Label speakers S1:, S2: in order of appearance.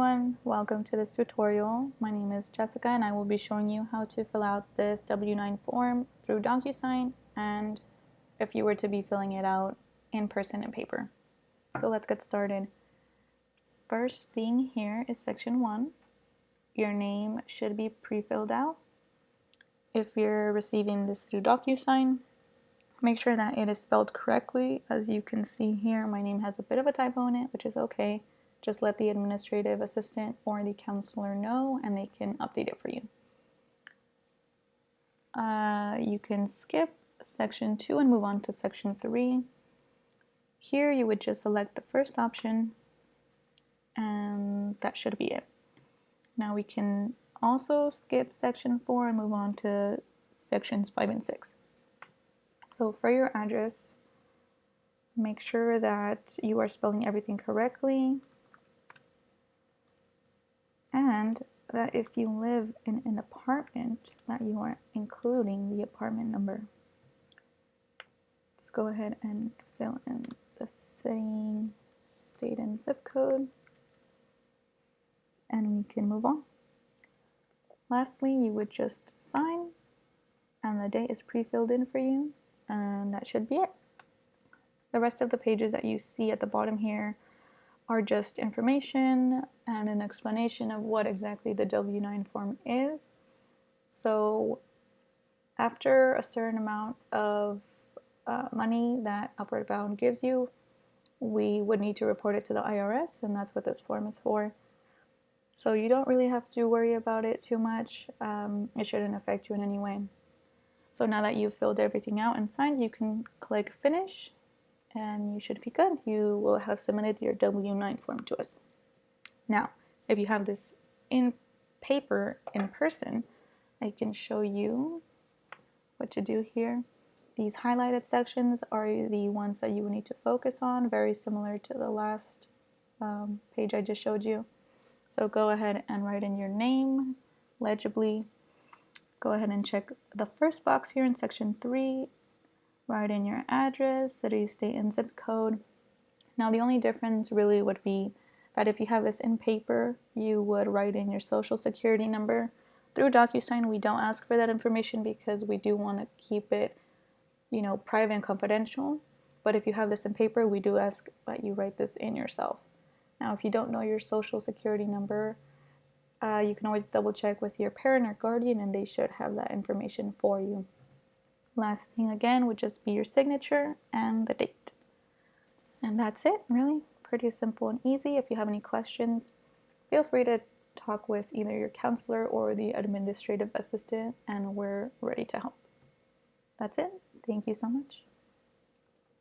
S1: everyone, welcome to this tutorial. My name is Jessica and I will be showing you how to fill out this W-9 form through DocuSign and if you were to be filling it out in person and paper. So let's get started. First thing here is section 1. Your name should be pre-filled out. If you're receiving this through DocuSign, make sure that it is spelled correctly. As you can see here, my name has a bit of a typo in it, which is okay. Just let the administrative assistant or the counselor know and they can update it for you. You can skip section 2 and move on to section 3. Here you would just select the first option and that should be it. Now we can also skip section 4 and move on to sections 5 and 6. So for your address, make sure that you are spelling everything correctly and that if you live in an apartment, that you are including the apartment number. Let's go ahead and fill in the city, state, and zip code, and we can move on. Lastly, you would just sign, and the date is pre-filled in for you, and that should be it. The rest of the pages that you see at the bottom here are just information and an explanation of what exactly the W-9 form is. So after a certain amount of money that Upward Bound gives you, we would need to report it to the IRS, and that's what this form is for. So you don't really have to worry about it too much. It shouldn't affect you in any way. So now that you've filled everything out and signed, you can click finish and you should be good. You will have submitted your W-9 form to us. Now, if you have this in paper, in person, I can show you what to do here. These highlighted sections are the ones that you will need to focus on, very similar to the last page I just showed you. So go ahead and write in your name legibly. Go ahead and check the first box here in section 3. Write in your address, city, state, and zip code. Now the only difference really would be that if you have this in paper, you would write in your social security number. Through DocuSign, we don't ask for that information because we do want to keep it, private and confidential. But if you have this in paper, we do ask that you write this in yourself. Now, if you don't know your social security number, you can always double check with your parent or guardian and they should have that information for you. Last thing again would just be your signature and the date. And that's it, really. Pretty simple and easy. If you have any questions, feel free to talk with either your counselor or the administrative assistant and we're ready to help. That's it. Thank you so much.